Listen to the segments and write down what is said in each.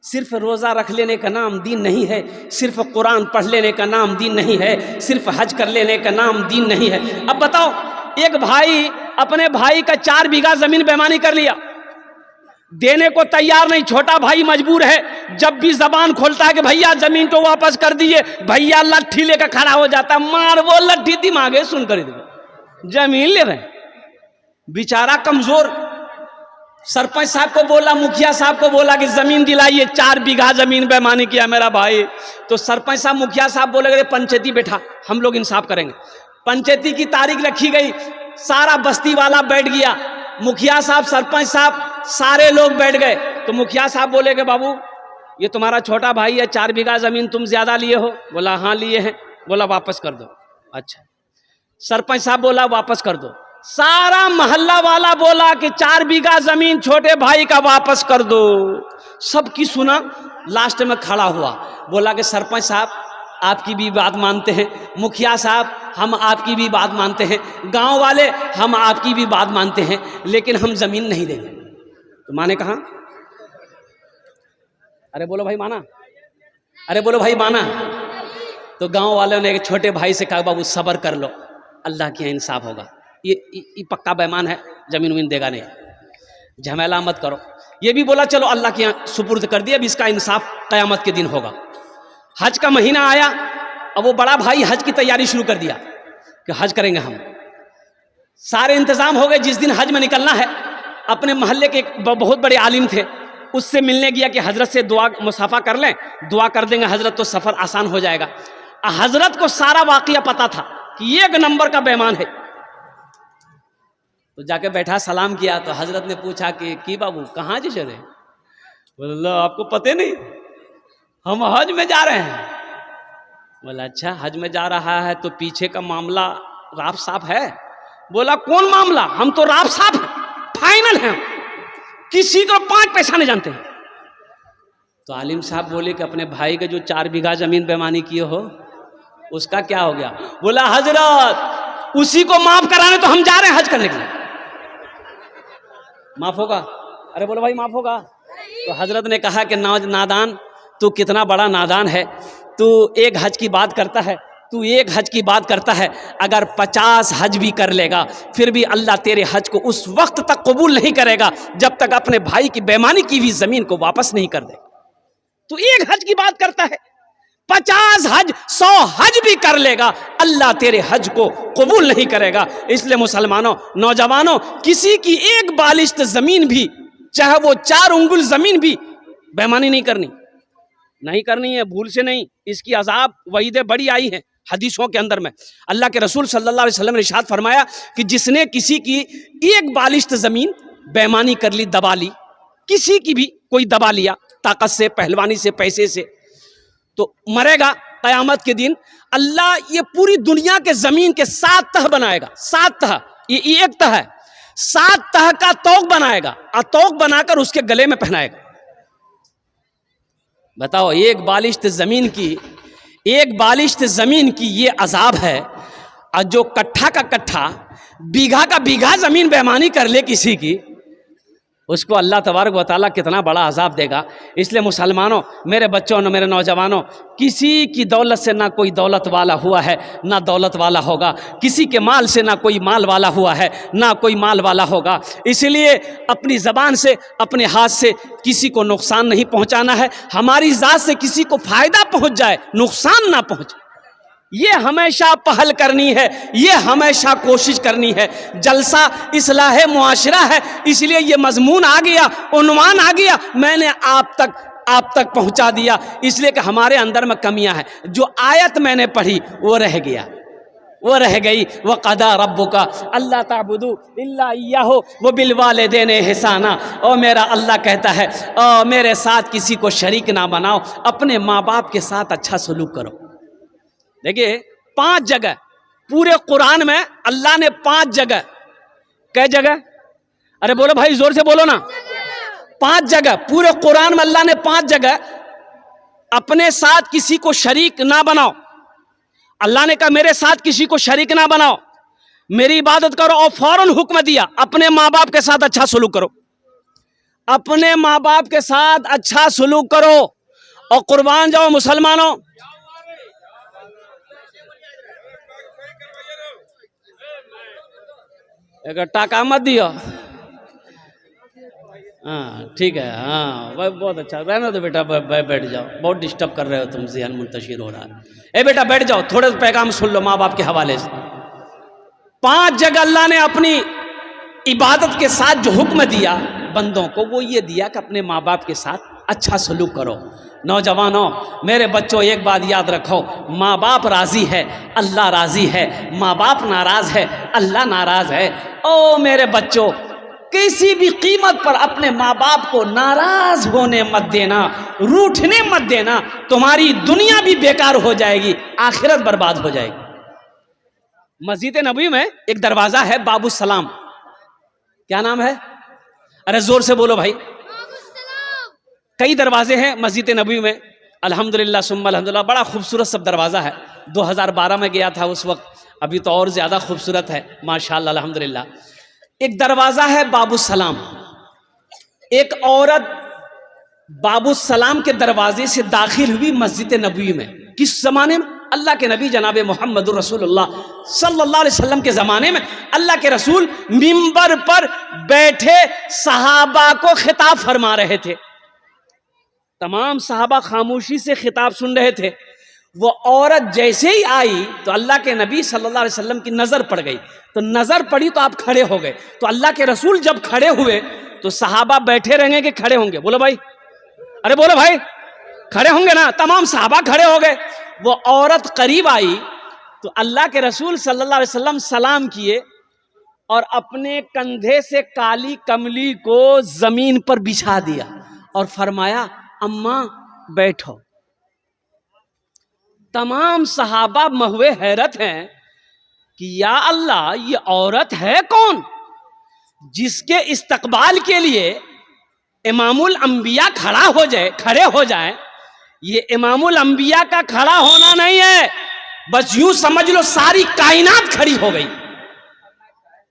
सिर्फ रोज़ा रख लेने का नाम दीन नहीं है, सिर्फ कुरान पढ़ लेने का नाम दीन नहीं है, सिर्फ हज कर लेने का नाम दीन नहीं है। अब बताओ, एक भाई अपने भाई का 4 बीघा जमीन बेईमानी कर लिया, देने को तैयार नहीं, छोटा भाई मजबूर है, जब भी जबान खोलता है कि भैया जमीन तो वापस कर दिए, भैया लाठी लेकर खड़ा हो जाता है, मार वो लाठी दिमागे सुन कर जमीन ले रहे। बेचारा कमजोर, सरपंच साहब को बोला, मुखिया साहब को बोला कि जमीन दिलाइए, 4 बीघा जमीन बेईमानी किया मेरा भाई। तो सरपंच साहब मुखिया साहब बोले पंचायती बैठा, हम लोग इंसाफ करेंगे। पंचायती की तारीख रखी गई, सारा बस्ती वाला बैठ गया, मुखिया साहब, सरपंच साहब, सारे लोग बैठ गए। तो मुखिया साहब बोले कि बाबू ये तुम्हारा छोटा भाई है, 4 बीघा जमीन तुम ज्यादा लिए हो? बोला हाँ लिए हैं। बोला वापस कर दो। अच्छा। सरपंच साहब बोला वापस कर दो। सारा मोहल्ला वाला बोला कि 4 बीघा जमीन छोटे भाई का वापस कर दो। सबकी सुना, लास्ट में खड़ा हुआ, बोला कि सरपंच साहब आपकी भी बात मानते हैं, मुखिया साहब हम आपकी भी बात मानते हैं, गांव वाले हम आपकी भी बात मानते हैं, लेकिन हम जमीन नहीं देंगे। तो माने कहा, अरे बोलो भाई माना, अरे बोलो भाई माना। तो गांव वालों ने छोटे भाई से कहा बाबू सब्र कर लो, अल्लाह के यहाँ इंसाफ होगा, ये पक्का बेईमान है, जमीन वमीन देगा नहीं, झमेला मत करो। ये भी बोला चलो अल्लाह के यहाँ सुपुर्द कर दिया, अब इसका इंसाफ क़यामत के दिन होगा। हज का महीना आया, अब वो बड़ा भाई हज की तैयारी शुरू कर दिया कि हज करेंगे हम। सारे इंतजाम हो गए। जिस दिन हज में निकलना है, अपने मोहल्ले के एक बहुत बड़े आलिम थे, उससे मिलने गया कि हजरत से दुआ मुसाफा कर लें, दुआ कर देंगे हजरत तो सफ़र आसान हो जाएगा। हजरत को सारा वाक़या पता था कि 1 नंबर का बेईमान है। तो जाके बैठा, सलाम किया, तो हजरत ने पूछा कि बाबू कहाँ जी चले? बोला आपको पता नहीं, हम हज में जा रहे हैं। बोला अच्छा हज में जा रहा है तो पीछे का मामला राफ साफ है? बोला कौन मामला, हम तो राफ साफ है, फाइनल है, किसी को 5 पैसा नहीं जानते हैं। तो आलिम साहब बोले कि अपने भाई के जो 4 बीघा जमीन बेईमानी किए हो उसका क्या हो गया? बोला हजरत उसी को माफ कराने तो हम जा रहे हैं हज करने के लिए। माफ होगा? अरे बोलो भाई माफ होगा? तो हजरत ने कहा कि नादान, तू कितना बड़ा नादान है, तू एक हज की बात करता है, तू एक हज की बात करता है, अगर 50 हज भी कर लेगा फिर भी अल्लाह तेरे हज को उस वक्त तक कबूल नहीं करेगा जब तक अपने भाई की बेईमानी की हुई जमीन को वापस नहीं कर दे। तू एक हज की बात करता है, 50 हज 100 हज भी कर लेगा, अल्लाह तेरे हज को कबूल नहीं करेगा। इसलिए मुसलमानों, नौजवानों, किसी की एक बालिश्त जमीन भी, चाहे वो 4 उंगुल जमीन भी, बेईमानी नहीं करनी है, भूल से नहीं। इसकी अजाब वईदें बड़ी आई हैं हदीसों के अंदर में। अल्लाह के रसूल सल्लल्लाहु अलैहि वसल्लम ने इरशाद फरमाया कि जिसने किसी की एक बालिश्त जमीन बेईमानी कर ली, दबा ली, किसी की भी कोई दबा लिया, ताकत से, पहलवानी से, पैसे से, तो मरेगा। क़यामत के दिन अल्लाह ये पूरी दुनिया के जमीन के 7 तह बनाएगा, 7 तह, ये एक तह है, 7 तह का तौक बनाएगा और तौक बनाकर उसके गले में पहनाएगा। बताओ, एक बालिश्त जमीन की ये अजाब है। और जो कट्ठा का कट्ठा, बीघा का बीघा जमीन बेईमानी कर ले किसी की, उसको अल्लाह तबारक व तआला कितना बड़ा अजाब देगा। इसलिए मुसलमानों, मेरे बच्चों और मेरे नौजवानों, किसी की दौलत से ना कोई दौलत वाला हुआ है, ना दौलत वाला होगा। किसी के माल से ना कोई माल वाला हुआ है, ना कोई माल वाला होगा। इसलिए अपनी ज़बान से, अपने हाथ से किसी को नुकसान नहीं पहुंचाना है। हमारी ज़ात से किसी को फ़ायदा पहुंच जाए, नुकसान ना पहुंचे, ये हमेशा पहल करनी है, ये हमेशा कोशिश करनी है। जलसा इस्लाह मुआशरा है, इसलिए ये मजमून आ गया, उन्वान आ गया, मैंने आप तक पहुंचा दिया, इसलिए कि हमारे अंदर में कमियां हैं। जो आयत मैंने पढ़ी वो रह गई। व क़दा रब्बुका अल्ला ताबुदू इल्ला इय्याहु व बिल वालिदैनि इहसाना। और मेरा अल्लाह कहता है, मेरे साथ किसी को शरीक ना बनाओ, अपने माँ बाप के साथ अच्छा सलूक करो। देखिए 5 जगह पूरे कुरान में अल्लाह ने 5 जगह, कै जगह? अरे बोलो भाई, जोर से बोलो ना। 5 जगह पूरे कुरान में अल्लाह ने 5 जगह अपने साथ किसी को शरीक ना बनाओ। अल्लाह ने कहा मेरे साथ किसी को शरीक ना बनाओ, मेरी इबादत करो, और फौरन हुक्म दिया अपने माँ बाप के साथ अच्छा सलूक करो। अपने माँ बाप के साथ अच्छा सलूक करो और कुर्बान जाओ मुसलमानों। एक टाका मत दियो। हाँ ठीक है, हाँ वह बहुत अच्छा, रहना तो बेटा बैठ जाओ, बहुत डिस्टर्ब कर रहे हो तुम, ज़हन मुंतशिर हो रहा है। ए बेटा बैठ जाओ, थोड़े पैगाम सुन लो माँ बाप के हवाले से। 5 जगह अल्लाह ने अपनी इबादत के साथ जो हुक्म दिया बंदों को, वो ये दिया कि अपने माँ बाप के साथ अच्छा सलूक करो। नौजवानों, मेरे बच्चों, एक बात याद रखो, माँ बाप राजी है, अल्लाह राजी है। माँ बाप नाराज है, अल्लाह नाराज है। ओ मेरे बच्चों, किसी भी कीमत पर अपने माँ बाप को नाराज होने मत देना, रूठने मत देना। तुम्हारी दुनिया भी बेकार हो जाएगी, आखिरत बर्बाद हो जाएगी। मस्जिद नबी में एक दरवाजा है बाबू सलाम। क्या नाम है? अरे जोर से बोलो भाई। कई दरवाजे हैं मस्जिद नबी में, अल्हम्दुलिल्लाह सुम्मा अल्हम्दुलिल्लाह, बड़ा खूबसूरत सब दरवाज़ा है। 2012 में गया था उस वक्त, अभी तो और ज़्यादा खूबसूरत है माशाअल्लाह अल्हम्दुलिल्लाह। एक दरवाज़ा है बाबू सलाम। एक औरत बाबू सलाम के दरवाजे से दाखिल हुई मस्जिद नबी में। किस ज़माने में? अल्लाह के नबी जनाब मोहम्मद रसूलुल्लाह सल्लल्लाहु अलैहि वसल्लम के ज़माने में। अल्लाह के रसूल मिंबर पर बैठे सहाबा को खिताब फरमा रहे थे। तमाम सहाबा खामोशी से खिताब सुन रहे थे। वो औरत जैसे ही आई तो अल्लाह के नबी सल्लल्लाहु अलैहि वसल्लम की नज़र पड़ गई। तो नज़र पड़ी तो आप खड़े हो गए। तो अल्लाह के रसूल जब खड़े हुए तो सहाबा बैठे रहेंगे कि खड़े होंगे? बोलो भाई, अरे बोलो भाई, खड़े होंगे ना? तमाम सहाबा खड़े हो गए। वो औरत करीब आई तो अल्लाह के रसूल सल्लल्लाहु अलैहि वसल्लम सलाम किए और अपने कंधे से काली कमली को जमीन पर बिछा दिया और फरमाया, अम्मा बैठो। तमाम सहाबा महुए हैरत हैं कि या अल्लाह, ये औरत है कौन जिसके इस्तकबाल के लिए इमामुल अंबिया खड़े हो जाए। ये इमामुल अंबिया का खड़ा होना नहीं है, बस यूं समझ लो सारी कायनात खड़ी हो गई।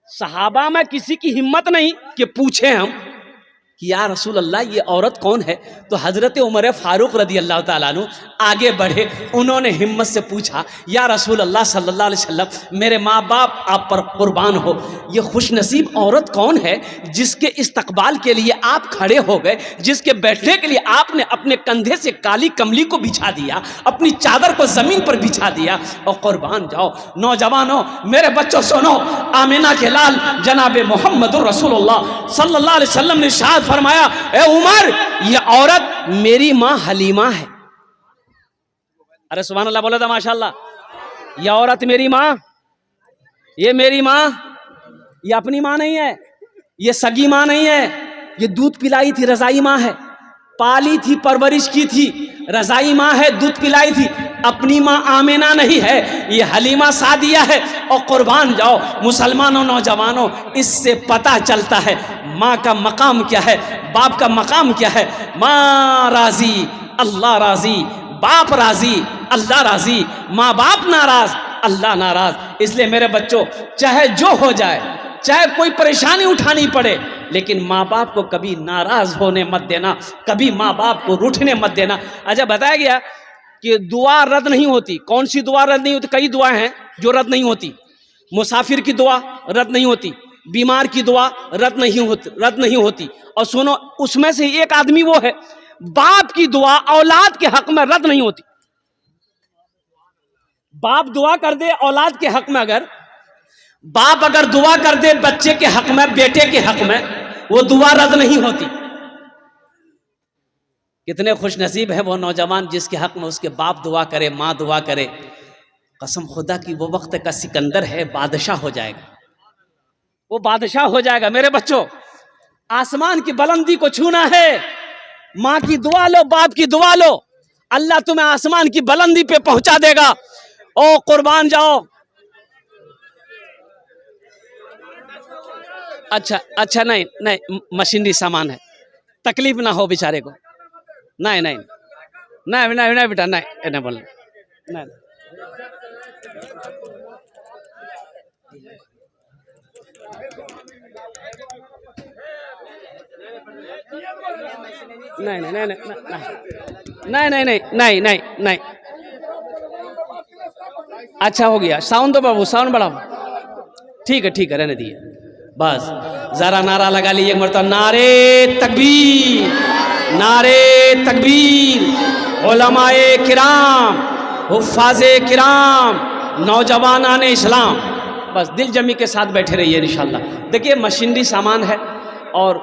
सहाबा में किसी की हिम्मत नहीं कि पूछे हम कि या रसूल अल्लाह, ये औरत कौन है? तो हज़रत उमर फारूक रदी अल्लाह ताला अन्हु आगे बढ़े। उन्होंने हिम्मत से पूछा, या रसूल अल्लाह सल्लल्लाहु अलैहि वसल्लम, मेरे माँ बाप आप पर कुर्बान हो, ये खुशनसीब औरत कौन है जिसके इस्तकबाल के लिए आप खड़े हो गए, जिसके बैठने के लिए आपने अपने कंधे से काली कमली को बिछा दिया, अपनी चादर को ज़मीन पर बिछा दिया और कुर्बान जाओ। नौजवानों, मेरे बच्चों सुनो, आमिना के लाल जनाब मोहम्मद रसूलुल्लाह सल्लल्लाहु अलैहि वसल्लम ने इरशाद फरमाया, ए उमर, ये औरत मेरी माँ हलीमा है। अरे सुभान अल्लाह बोला था माशाअल्लाह। ये औरत मेरी माँ, ये मेरी माँ, ये अपनी माँ नहीं है, ये सगी माँ नहीं है। ये दूध पिलाई थी, रजाई माँ है, पाली थी, परवरिश की थी, रजाई माँ है, दूध पिलाई थी। अपनी माँ आमिना नहीं है, ये हलीमा सादिया है। और कुर्बान जाओ मुसलमानों, नौजवानों, इससे पता चलता है माँ का मकाम क्या है, बाप का मकाम क्या है। माँ राजी, अल्लाह राजी, बाप राजी, अल्लाह राजी, माँ बाप नाराज, अल्लाह नाराज। इसलिए मेरे बच्चों, चाहे जो हो जाए, चाहे कोई परेशानी उठानी पड़े, लेकिन माँ बाप को कभी नाराज होने मत देना, कभी माँ बाप को रूठने मत देना। अच्छा, बताया गया कि दुआ रद्द नहीं होती। कौन सी दुआ रद्द नहीं होती? कई दुआएं हैं जो रद्द नहीं होती। मुसाफिर की दुआ रद्द नहीं होती, बीमार की दुआ रद्द नहीं होती। और सुनो, उसमें से एक आदमी वो है, बाप की दुआ औलाद के हक में रद्द नहीं होती। बाप दुआ कर दे औलाद के हक में, अगर बाप अगर दुआ कर दे बच्चे के हक में, बेटे के हक में, वो दुआ रद्द नहीं होती। कितने खुश नसीब है वो नौजवान जिसके हक में उसके बाप दुआ करे, माँ दुआ करे। कसम खुदा की, वो वक्त का सिकंदर है, बादशाह हो जाएगा, वो बादशाह हो जाएगा। मेरे बच्चों, आसमान की बुलंदी को छूना है, माँ की दुआ लो, बाप की दुआ लो, अल्लाह तुम्हें आसमान की बुलंदी पे पहुंचा देगा। ओ कुर्बान जाओ। अच्छा नहीं नहीं, मशीनरी सामान है, तकलीफ ना हो बेचारे को। नहीं नहीं नहीं नहीं नहीं बेटा, नहीं नहीं बोल, नहीं। नहीं नहीं नहीं नहीं नहीं नहीं नहीं नहीं नहीं। अच्छा हो गया, साउंड दो बाबू, साउंड बढ़ाओ। ठीक है रहने दिए। बस जरा नारा लगा लीजिए एक मरतबा, नारे तकबीर, नारे तकबीर। उलमाए किराम, हुफ्फाज़े किराम, नौजवानान इस्लाम, बस दिल जमी के साथ बैठे रहिए इंशाल्लाह। देखिए मशीनरी सामान है और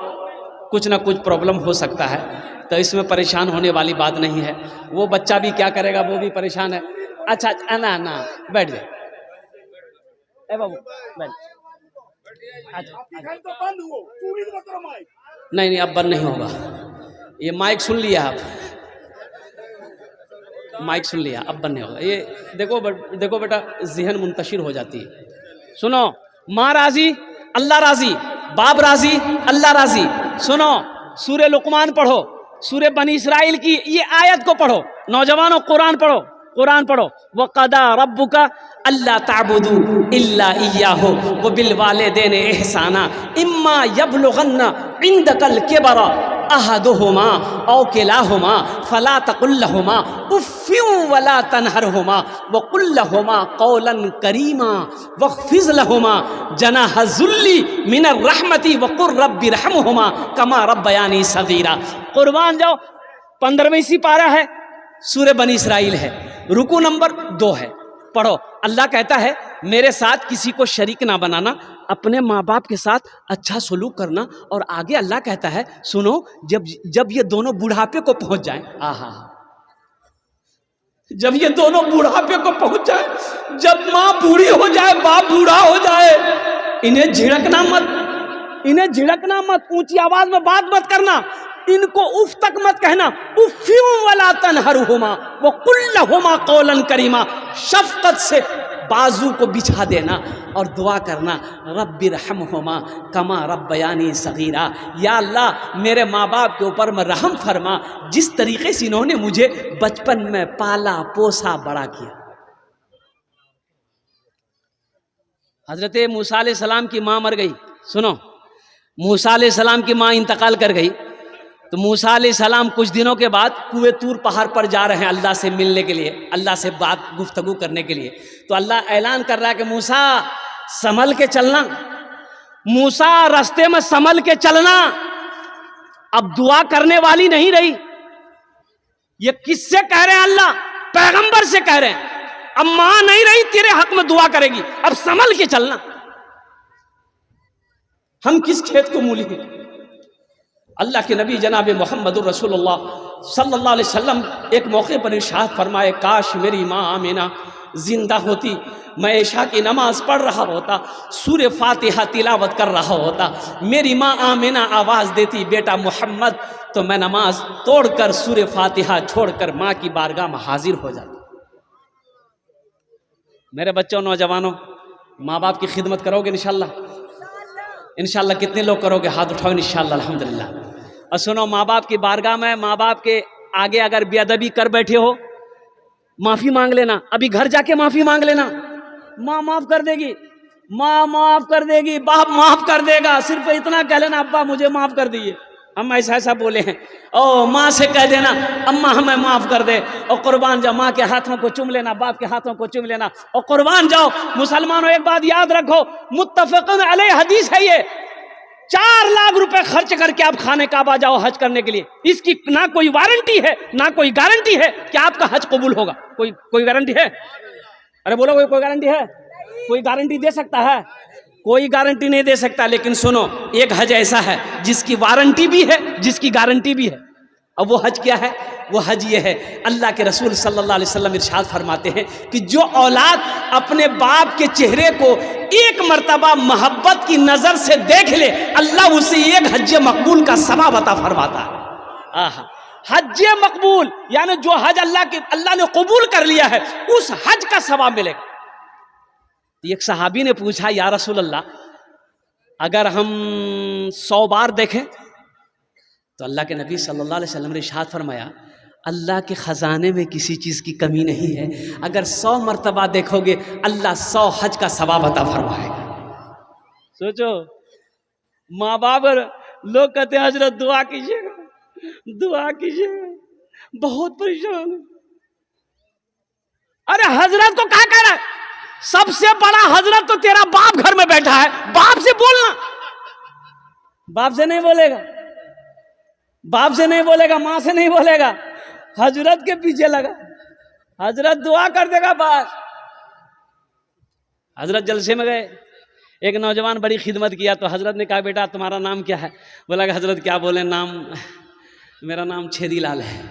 कुछ ना कुछ प्रॉब्लम हो सकता है, तो इसमें परेशान होने वाली बात नहीं है। वो बच्चा भी क्या करेगा, वो भी परेशान है। अच्छा ना ना बैठ जाए, ए बाबू बैठ। अच्छा नहीं अब बंद नहीं होगा, ये माइक सुन लिया आप, माइक सुन लिया, अब बंद नहीं होगा ये। देखो बेटा ज़हन मुंतशिर हो जाती है। सुनो, माँ राजी अल्लाह राजी, बाप राजी अल्लाह राजी। सुनो सूरह लुकमान पढ़ो, सूरह बनी इसराइल की ये आयत को पढ़ो, नौजवानों कुरान पढ़ो, कुरान पढ़ो। वक़दा रब्बुका अल्ला ताबुदू इल्ला इय्याहु व बिल वालिदैन इहसाना इम्मा यबलुगन्ना इंदकल किबरा अहदुहुमा औ किलाहुमा फला तकुल लहुमा उफ़्फिन वला तनहरहुमा व कुल लहुमा कौलन करीमा वख़्फ़िज़ लहुमा जनाह ज़ुल्ली मिनर रहमति व कुर रब्बि रहमहुमा कमा रब्बयानी सगीरा। कुर्बान जाओ, 15वीं सिपारा है, सूरह बनी इसराइल है, रुकू नंबर 2 है, पढ़ो। अल्लाह कहता है मेरे साथ किसी को शरीक ना बनाना, अपने माँ बाप के साथ अच्छा सलूक करना। और आगे अल्लाह कहता है सुनो, जब ये दोनों बुढ़ापे को पहुंच जाएं, आहा, जब ये दोनों बुढ़ापे को पहुंच जाए, जब माँ बूढ़ी हो जाए, बाप बूढ़ा हो जाए, इन्हें झिड़कना मत, इन्हें झिड़कना मत, ऊंची आवाज में बात मत करना, इनको उफ तक मत कहना। उफ़्फ़िन वला तनहरहुमा व कुल लहुमा कौलन करीमा, शफकत से बाजू को बिछा देना और दुआ करना, रब्बि रहमहुमा कमा रब्बयानी सगीरा। या अल्लाह मेरे माँ बाप के ऊपर में रहम फरमा, जिस तरीके से इन्होंने मुझे बचपन में पाला पोसा बड़ा किया। हजरत मूसा अलैहिस्सलाम की माँ मर गई। सुनो, मूसा अलैहिस्सलाम की माँ इंतकाल कर गई, तो मूसा अलैहिस्सलाम कुछ दिनों के बाद कुएं तूर पहाड़ पर जा रहे हैं अल्लाह से मिलने के लिए, अल्लाह से बात गुफ्तगू करने के लिए। तो अल्लाह ऐलान कर रहा है कि मूसा संभल के चलना, मूसा रास्ते में संभल के चलना। अब दुआ करने वाली नहीं रही, ये किससे कह रहे हैं? अल्लाह पैगंबर से कह रहे हैं। अब मां नहीं रही तेरे हक में दुआ करेगी, अब संभल के चलना। हम किस खेत को मूली हैं? अल्लाह के नबी जनाब मोहम्मदुर रसूलुल्लाह सल्लल्लाहु अलैहि वसल्लम एक मौके पर इरशाद फरमाए, काश मेरी माँ आमिना जिंदा होती, मैं इशा की नमाज पढ़ रहा होता, सूरह फातिहा तिलावत कर रहा होता, मेरी माँ आमिना आवाज़ देती बेटा मोहम्मद, तो मैं नमाज तोड़कर सूरह फातिहा छोड़कर माँ की बारगाह में हाजिर हो जाता। मेरे बच्चों नौजवानों, माँ बाप की खिदमत करोगे इंशाल्लाह? इंशाल्लाह कितने लोग करोगे? हाथ उठाओ इंशाल्लाह, अल्हम्दुलिल्लाह। और सुनो, माँ बाप की बारगाह में, माँ बाप के आगे अगर बेअदबी कर बैठे हो, माफ़ी मांग लेना, अभी घर जाके माफ़ी मांग लेना। माँ माफ़ कर देगी, माँ माफ़ कर देगी, बाप माफ़ कर देगा, सिर्फ इतना कह लेना अब्बा मुझे माफ़ कर दीजिए, हम ऐसा बोले हैं। ओ माँ से कह देना अम्मा हमें माफ़ कर दे, और कुर्बान जाओ, माँ के हाथों को चूम लेना, बाप के हाथों को चूम लेना, और कुर्बान जाओ। मुसलमानों एक बात याद रखो, मुत्तफ़क़ुन अलैह हदीस है ये, 4 लाख रुपए खर्च करके आप खाने काबा जाओ हज करने के लिए, इसकी ना कोई वारंटी है ना कोई गारंटी है कि आपका हज कबूल होगा। कोई गारंटी है? अरे बोलो, कोई गारंटी है? कोई गारंटी दे सकता है? कोई गारंटी नहीं दे सकता। लेकिन सुनो, एक हज ऐसा है जिसकी वारंटी भी है, जिसकी गारंटी भी है। अब वो हज क्या है? वो हज ये है, अल्लाह के रसूल सल्लल्लाहु अलैहि वसल्लम इरशाद फरमाते हैं कि जो औलाद अपने बाप के चेहरे को एक मर्तबा मोहब्बत की नज़र से देख ले, अल्लाह उसे एक हज मकबूल का सवाब अता फरमाता है। आहा, हज मकबूल यानी जो हज अल्लाह ने कबूल कर लिया है, उस हज का सवाब मिलेगा। एक सहाबी ने पूछा, या रसूल अल्लाह, अगर हम 100 बार देखें? तो अल्लाह के नबी सल्लल्लाहु अलैहि वसल्लम ने इरशाद फरमाया, अल्लाह के ख़जाने में किसी चीज़ की कमी नहीं है, अगर 100 मरतबा देखोगे अल्लाह 100 हज का सवाब अता फरमाएगा। सोचो, माँ बाप, लोग कहते हैं हजरत दुआ कीजिएगा, दुआ कीजिए, बहुत परेशान है। अरे हजरत को क्या कह रहा है? सबसे बड़ा हजरत तो तेरा बाप घर में बैठा है, बाप से बोलना। बाप से नहीं बोलेगा, बाप से नहीं बोलेगा, मां से नहीं बोलेगा, हजरत के पीछे लगा। हजरत दुआ कर देगा बस। हजरत जलसे में गए, एक नौजवान बड़ी खिदमत किया तो हजरत ने कहा बेटा तुम्हारा नाम क्या है? बोला कि हजरत क्या बोले, नाम मेरा नाम छेदी लाल है।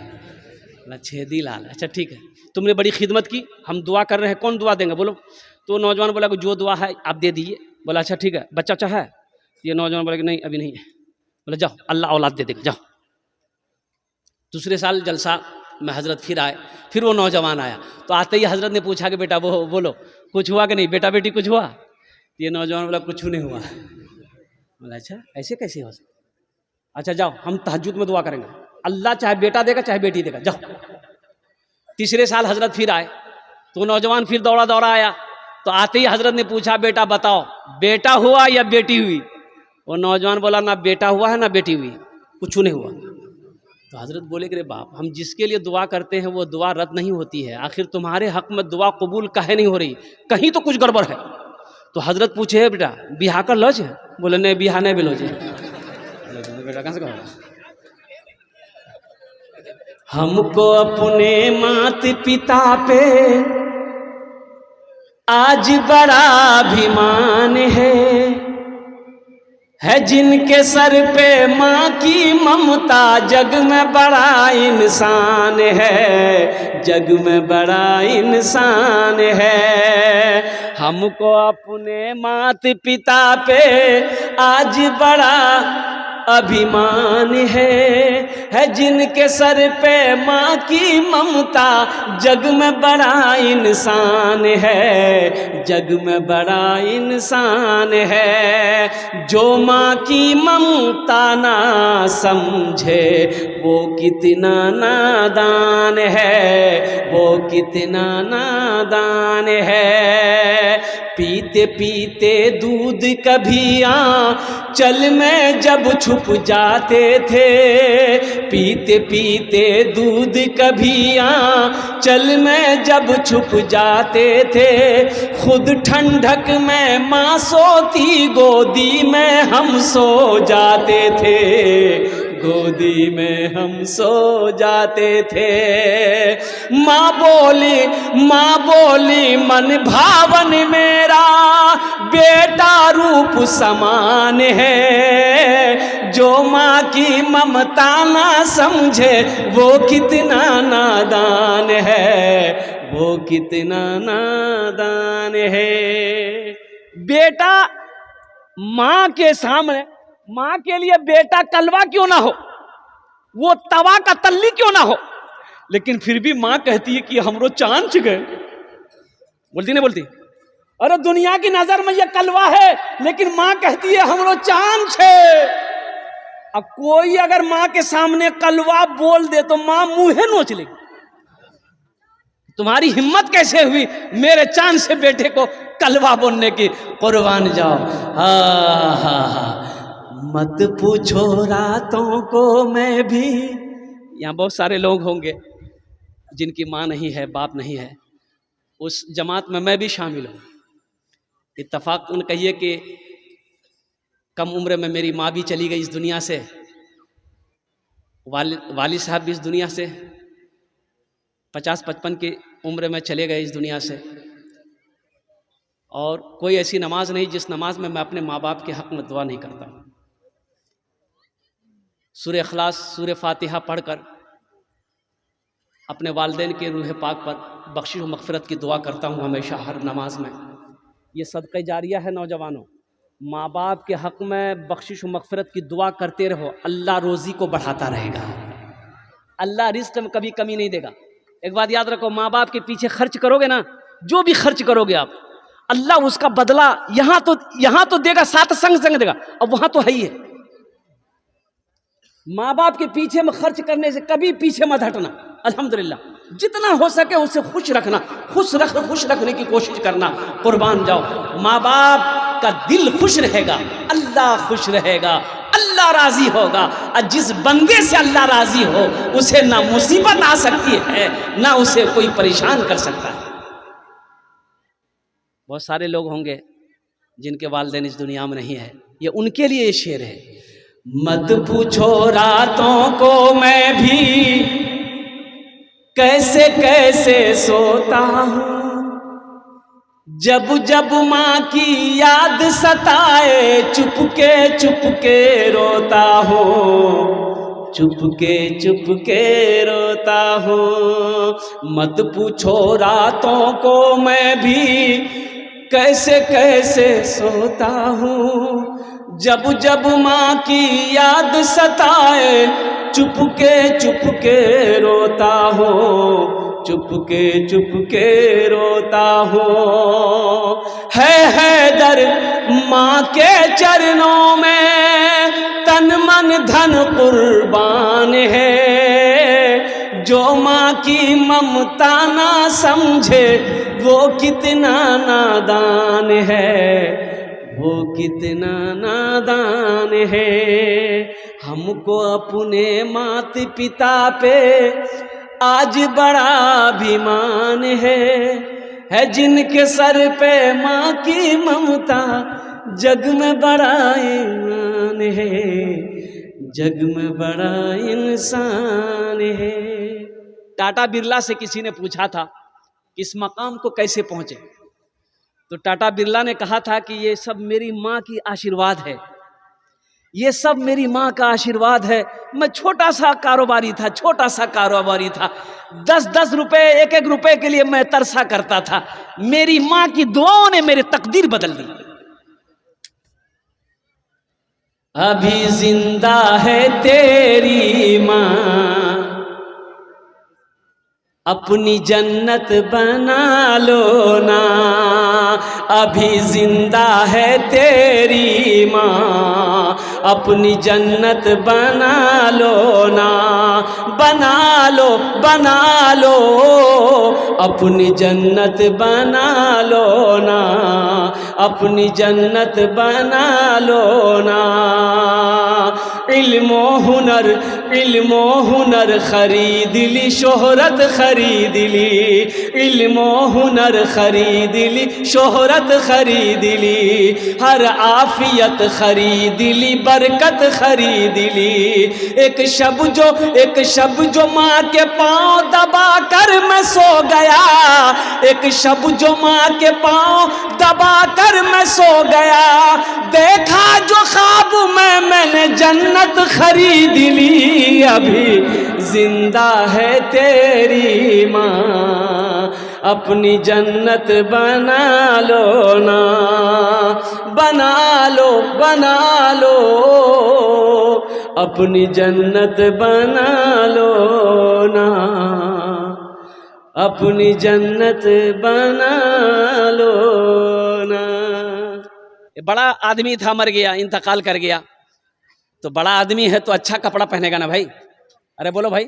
बोला छेदी लाल, अच्छा ठीक है, तुमने बड़ी खिदमत की, हम दुआ कर रहे हैं, कौन दुआ देंगे बोलो। तो नौजवान बोला कि जो दुआ है आप दे दीजिए। बोला अच्छा ठीक है, बच्चा अच्छा है? ये नौजवान बोला कि नहीं अभी नहीं है। बोला जाओ अल्लाह औलाद दे देगा, जाओ। दूसरे साल जलसा में हजरत फिर आए, फिर वो नौजवान आया तो आते ही हजरत ने पूछा कि बेटा वो बोलो कुछ हुआ कि नहीं, बेटा बेटी कुछ हुआ? ये नौजवान बोला कुछ नहीं हुआ। बोला अच्छा ऐसे कैसे हो सकता? अच्छा जाओ हम तहज्जुद में दुआ करेंगे, अल्लाह चाहे बेटा देगा चाहे बेटी देगा, जाओ। तीसरे साल हजरत फिर आए तो नौजवान फिर दौड़ा दौड़ा आया तो आते ही हजरत ने पूछा बेटा बताओ बेटा हुआ या बेटी हुई? वो नौजवान बोला ना बेटा हुआ है ना बेटी हुई, कुछ नहीं हुआ। तो हजरत बोले कि रे बाप, हम जिसके लिए दुआ करते हैं वो दुआ रद्द नहीं होती है, आखिर तुम्हारे हक में दुआ कबूल काहे नहीं हो रही, कहीं तो कुछ गड़बड़ है। तो हजरत पूछे बेटा बिहा कर लॉज है? बोले नहीं बिहा नहीं बिलोज है। बेटा कहाँ से कहा? हमको अपने मात पिता पे आज बड़ा अभिमान है जिनके सर पे माँ की ममता, जग में बड़ा इंसान है, जग में बड़ा इंसान है। हमको अपने मात पिता पे आज बड़ा अभिमान है जिनके सर पे माँ की ममता, जग में बड़ा इंसान है, जग में बड़ा इंसान है। जो माँ की ममता ना समझे वो कितना नादान है, वो कितना नादान है। पीते पीते दूध कभी आंचल में जब छुप जाते थे, पीते पीते दूध कभी आंचल में जब छुप जाते थे, खुद ठंडक में माँ सोती गोदी में हम सो जाते थे, गोदी में हम सो जाते थे। माँ बोली मन भावन मेरा बेटा रूप समान है, जो माँ की ममता ना समझे वो कितना नादान है, वो कितना नादान है। बेटा माँ के सामने, माँ के लिए बेटा कलवा क्यों ना हो, वो तवा का तल्ली क्यों ना हो, लेकिन फिर भी माँ कहती है कि हमरो चांद गए। बोलती नहीं बोलती? अरे दुनिया की नजर में ये कलवा है, लेकिन माँ कहती है हमरो चांद छे। अब कोई अगर माँ के सामने कलवा बोल दे तो माँ मुंहे नोच लेगी। तुम्हारी हिम्मत कैसे हुई मेरे चांद से बेटे को कलवा बोलने की? कुर्बान जाओ। मत पूछो रातों को मैं भी, यहाँ बहुत सारे लोग होंगे जिनकी माँ नहीं है, बाप नहीं है, उस जमात में मैं भी शामिल हूँ। इत्तफाकन कहिए कि कम उम्र में मेरी माँ भी चली गई इस दुनिया से, वालिद साहब भी इस दुनिया से 50-55 की उम्र में चले गए इस दुनिया से। और कोई ऐसी नमाज नहीं जिस नमाज में मैं अपने माँ बाप के हक़ में दुआ नहीं करता। सूरह इखलास, सूरह फातिहा पढ़कर अपने वालिदैन के रूह पाक पर बख्शिश व मग़फ़िरत की दुआ करता हूँ हमेशा हर नमाज में। ये सदक़े जारिया है नौजवानों। माँ बाप के हक़ में बख्शिश व मग़फ़िरत की दुआ करते रहो, अल्लाह रोज़ी को बढ़ाता रहेगा, अल्लाह रिज़्क़ में कभी कमी नहीं देगा। एक बात याद रखो, माँ बाप के पीछे खर्च करोगे ना, जो भी खर्च करोगे आप, अल्लाह उसका बदला यहाँ तो देगा, साथ संग देगा, अब वहाँ तो है ही है। माँ बाप के पीछे में खर्च करने से कभी पीछे मत हटना। अल्हम्दुलिल्लाह जितना हो सके उससे खुश रखना, खुश रखने की कोशिश करना। कुर्बान जाओ, माँ बाप का दिल खुश रहेगा, अल्लाह खुश रहेगा, अल्लाह अल्लाह राजी होगा, और जिस बंदे से अल्लाह राजी हो उसे ना मुसीबत आ सकती है ना उसे कोई परेशान कर सकता है। बहुत सारे लोग होंगे जिनके वालिदैन इस दुनिया में नहीं है, ये उनके लिए ये शेर है। मत पूछो रातों को मैं भी कैसे कैसे सोता हूँ, जब जब माँ की याद सताए चुपके रोता हूँ, चुपके रोता हूँ। मत पूछो रातों को मैं भी कैसे कैसे सोता हूँ, जब जब माँ की याद सताए चुपके रोता हूँ, चुपके रोता हूँ। है दर माँ के चरणों में तन मन धन कुर्बान है, जो माँ की ममता ना समझे वो कितना नादान है, वो कितना नादान है। हमको अपने माता पिता पे आज बड़ा अभिमान है जिनके सर पे माँ की ममता जग में बड़ा ईमान है, जग में बड़ा इंसान है। टाटा बिरला से किसी ने पूछा था कि इस मकाम को कैसे पहुंचे, तो टाटा बिरला ने कहा था कि ये सब मेरी माँ की आशीर्वाद है, ये सब मेरी माँ का आशीर्वाद है। मैं छोटा सा कारोबारी था, 10-10 रुपए 1-1 रुपए के लिए मैं तरसा करता था, मेरी माँ की दुआओं ने मेरी तकदीर बदल दी। अभी जिंदा है तेरी माँ, अपनी जन्नत बना लो ना, अभी जिंदा है तेरी माँ, अपनी जन्नत बना लो ना, बना लो अपनी जन्नत बना लो ना, अपनी जन्नत बना लो ना। इल्मो हुनर खरीद ली, शोहरत खरीद ली, इल्मो हुनर खरीद ली, शोहरत खरीद ली, हर आफियत खरीद ली, बरकत खरीद ली। एक शब जो माँ के पाँव दबा कर मैं सो गया, एक शब जो माँ के पाँव दबा कर मैं सो गया, देखा जो ख्वाब में मैंने जन्नत खरीद ली। अभी जिंदा है तेरी माँ, अपनी जन्नत बना लो ना, बना लो अपनी जन्नत बना लो ना, अपनी जन्नत बना लो ना। बड़ा आदमी था, मर गया, इंतकाल कर गया, तो बड़ा आदमी है तो अच्छा कपड़ा पहनेगा ना भाई। अरे बोलो भाई,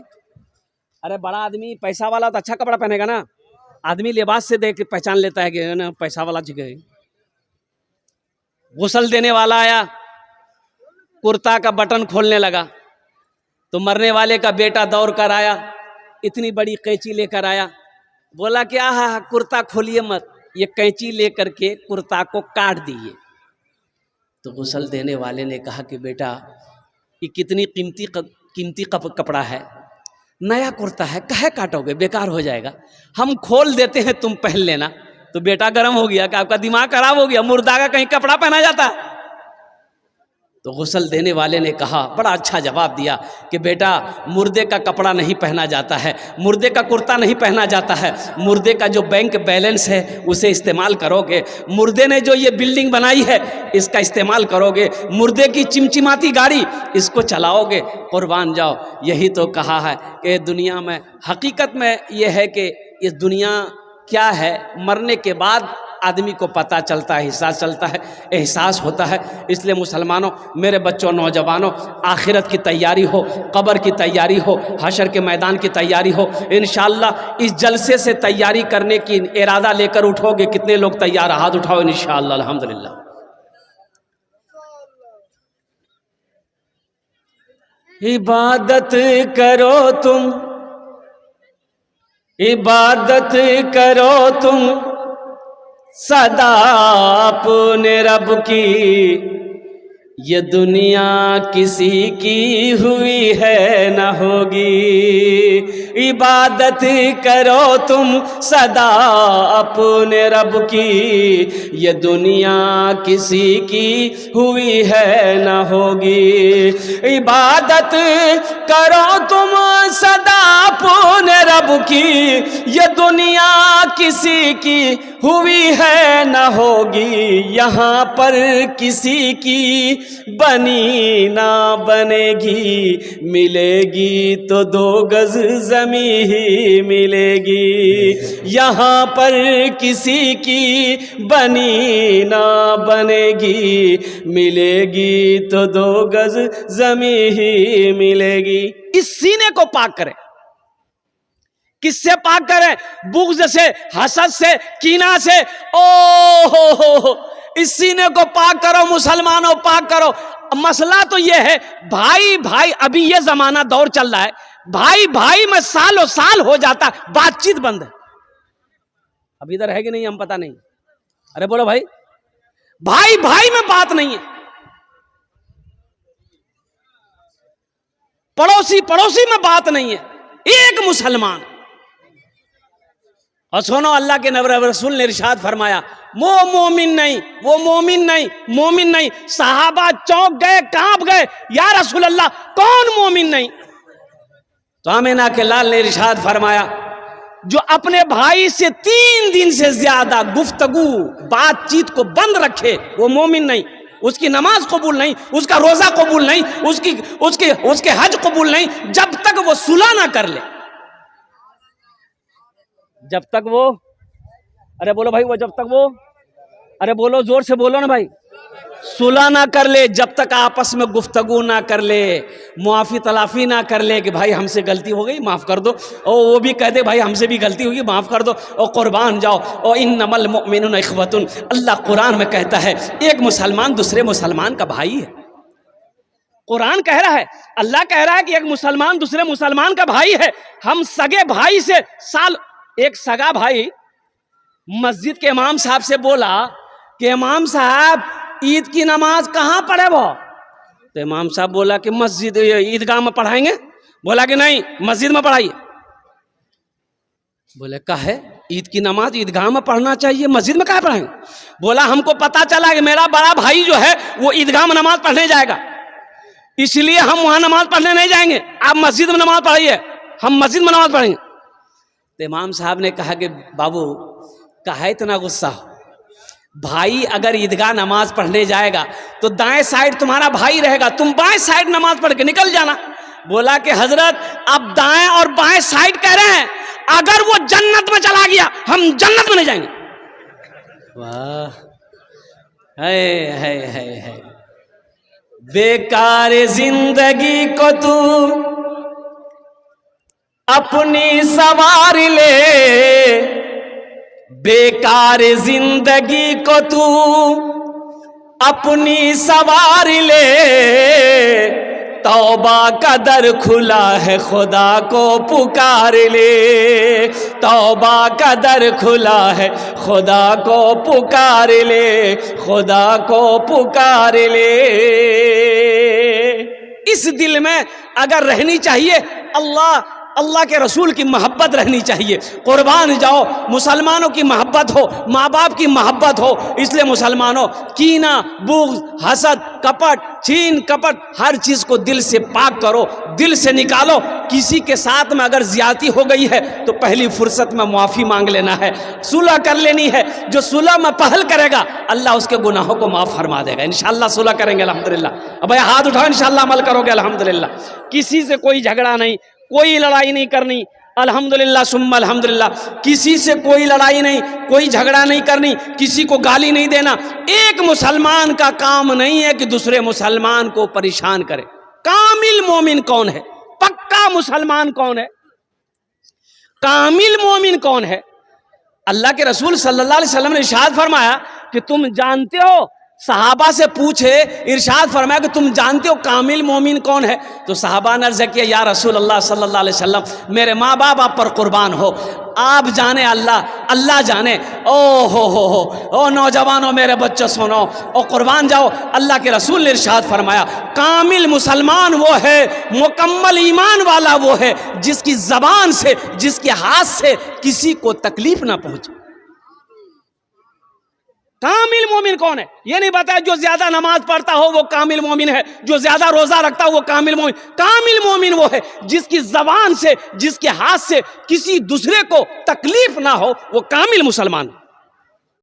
अरे बड़ा आदमी पैसा वाला तो अच्छा कपड़ा पहनेगा ना, आदमी लिबास से देख के पहचान लेता है कि ना पैसा वाला जगह। गुस्ल देने वाला आया, कुर्ता का बटन खोलने लगा, तो मरने वाले का बेटा दौड़ कर आया, इतनी बड़ी कैंची लेकर आया, बोला कि आहा कुर्ता खोलिए मत, ये कैंची लेकर के कुर्ता को काट दिए। तो गुस्ल देने वाले ने कहा कि बेटा ये कितनी कीमती कपड़ा है, नया कुर्ता है, काहे काटोगे, बेकार हो जाएगा, हम खोल देते हैं, तुम पहन लेना। तो बेटा गर्म हो गया कि आपका दिमाग खराब हो गया, मुर्दा का कहीं कपड़ा पहना जाता है। तो गुस्ल देने वाले ने कहा, बड़ा अच्छा जवाब दिया कि बेटा मुर्दे का कपड़ा नहीं पहना जाता है, मुर्दे का कुर्ता नहीं पहना जाता है, मुर्दे का जो बैंक बैलेंस है उसे इस्तेमाल करोगे, मुर्दे ने जो ये बिल्डिंग बनाई है इसका इस्तेमाल करोगे, मुर्दे की चिमचिमाती गाड़ी इसको चलाओगे, कुर्बान जाओ। यही तो कहा है कि दुनिया में हकीकत में ये है कि ये दुनिया क्या है, मरने के बाद आदमी को पता चलता है, एहसास होता है। इसलिए मुसलमानों, मेरे बच्चों, नौजवानों, आखिरत की तैयारी हो, कब्र की तैयारी हो, हशर के मैदान की तैयारी हो। इंशाअल्लाह इस जलसे से तैयारी करने की इरादा लेकर उठोगे, कितने लोग तैयार, हाथ उठाओ इंशाअल्लाह। अल्हम्दुलिल्लाह। इबादत करो तुम, इबादत करो तुम सदा अपने रब की, ये दुनिया किसी की हुई है न होगी। इबादत करो तुम सदा अपने रब की, ये दुनिया किसी की हुई है न होगी। इबादत करो तुम सदा अपने रब की, ये दुनिया किसी की हुई है न होगी। यहाँ पर किसी की बनी ना बनेगी, मिलेगी तो 2 गज जमी ही मिलेगी। यहाँ पर किसी की बनी ना बनेगी, मिलेगी तो 2 गज जमी ही मिलेगी। इस सीने को पाक करें। किससे पाक करें? बुग़्ज़ से, हसद से, कीना से। ओ हो, इस सीने को पाक करो मुसलमानों, पाक करो। मसला तो यह है भाई भाई, अभी यह जमाना दौर चल रहा है, भाई भाई में सालों साल हो जाता, बातचीत बंद है। अब इधर है कि नहीं हम पता नहीं। अरे बोलो भाई, भाई भाई में बात नहीं है, पड़ोसी पड़ोसी में बात नहीं है। एक मुसलमान। और सुनो, अल्लाह के नबी रसूल ने इरशाद फरमाया, वो मोमिन नहीं, वो मोमिन नहीं, मोमिन नहीं। सहाबा चौंक गए, कांप गए, या रसूल अल्लाह कौन मोमिन नहीं? तो आमिना के लाल ने इरशाद फरमाया, जो अपने भाई से 3 दिन से ज्यादा गुफ्तगू बातचीत को बंद रखे, वो मोमिन नहीं। उसकी नमाज कबूल नहीं, उसका रोजा कबूल नहीं, उसके हज कबूल नहीं, जब तक वो सुलह ना कर ले। जब तक वो, अरे बोलो भाई, वो जब तक वो, अरे बोलो, जोर से बोलो ना भाई, सुलह ना कर ले, जब तक आपस में गुफ्तगू ना कर ले, मुआफ़ी तलाफ़ी ना कर ले कि भाई हमसे गलती हो गई माफ़ कर दो, और वो भी कह दे भाई हमसे भी गलती होगी माफ़ कर दो, और कुर्बान जाओ। और इन्नमल मुमिनूना इख्वतुन, अल्लाह कुरान में कहता है एक मुसलमान दूसरे मुसलमान का भाई है। कुरान कह रहा है, अल्लाह कह रहा है कि एक मुसलमान दूसरे मुसलमान का भाई है। हम सगे भाई से साल, एक सगा भाई मस्जिद के इमाम साहब से बोला कि इमाम साहब ईद की नमाज कहाँ पढ़े वो? तो इमाम साहब बोला कि मस्जिद, ईदगाह में पढ़ाएंगे। बोला कि नहीं, मस्जिद में पढ़ाइए। बोले काहे? ईद की नमाज ईदगाह में पढ़ना चाहिए, मस्जिद में कहाँ पढ़ाएंगे? बोला हमको पता चला कि मेरा बड़ा भाई जो है वो ईदगाह में नमाज पढ़ने जाएगा, इसलिए हम वहां नमाज पढ़ने नहीं जाएंगे, आप मस्जिद में नमाज पढ़ाइए, हम मस्जिद में नमाज पढ़ेंगे। तो इमाम साहब ने कहा कि बाबू काहे इतना गुस्सा हो? भाई अगर ईदगाह नमाज पढ़ने जाएगा तो दाएं साइड तुम्हारा भाई रहेगा, तुम बाएं साइड नमाज पढ़ के निकल जाना। बोला कि हजरत आप दाएं और बाएं साइड कह रहे हैं, अगर वो जन्नत में चला गया हम जन्नत में नहीं जाएंगे। वाह, है बेकार जिंदगी को तू अपनी सवार ले, बेकार जिंदगी को तू अपनी सवार ले, तौबा का दर खुला है खुदा को पुकार ले, तौबा का दर खुला है खुदा को पुकार ले, खुदा को पुकार ले। इस दिल में अगर रहनी चाहिए अल्लाह के रसूल की मोहब्बत रहनी चाहिए। कुर्बान जाओ, मुसलमानों की मोहब्बत हो, माँ बाप की मोहब्बत हो। इसलिए मुसलमानों, कीना, बुग़्ज़, हसद, कपट, छीन कपट, हर चीज़ को दिल से पाक करो, दिल से निकालो। किसी के साथ में अगर ज्यादती हो गई है तो पहली फुर्सत में माफ़ी मांग लेना है, सुलह कर लेनी है। जो सुलह में पहल करेगा अल्लाह उसके गुनाहों को माफ़ फरमा देगा। इंशाअल्लाह सुलह करेंगे अल्हम्दुलिल्लाह। अब भाई हाथ उठाओ, इंशाअल्लाह अमल करोगे अल्हम्दुलिल्लाह। किसी से कोई झगड़ा नहीं, कोई लड़ाई नहीं करनी, अल्हम्दुलिल्लाह सुम्मा अल्हम्दुलिल्लाह। किसी से कोई लड़ाई नहीं, कोई झगड़ा नहीं करनी, किसी को गाली नहीं देना। एक मुसलमान का काम नहीं है कि दूसरे मुसलमान को परेशान करे। कामिल मोमिन कौन है? पक्का मुसलमान कौन है? कामिल मोमिन कौन है? अल्लाह के रसूल सल्लल्लाहु अलैहि वसल्लम ने इरशाद फरमाया कि तुम जानते हो सहाबा से पूछे, इरशाद फरमाया कि तुम जानते हो कामिल मोमिन कौन है? तो सहाबा ने अर्ज़ किया, या रसूल अल्लाह सल्लल्लाहु अलैहि वसल्लम, मेरे माँ बाप आप पर कुर्बान हो, आप जाने, अल्लाह जाने। ओ हो, ओ नौजवानों, मेरे बच्चों सुनो, ओ कुर्बान जाओ। अल्लाह के रसूल ने इरशाद फरमाया, कामिल मुसलमान वो है, मुकम्मल ईमान वाला वो है, जिसकी ज़बान से, जिसके हाथ से किसी को तकलीफ ना पहुंचे। कामिल मोमिन कौन है? ये नहीं बताया जो ज्यादा नमाज पढ़ता हो वो कामिल मोमिन है, जो ज्यादा रोजा रखता हो वो कामिल मोमिन। कामिल मोमिन वो है जिसकी जबान से, जिसके हाथ से किसी दूसरे को तकलीफ ना हो, वो कामिल मुसलमान है।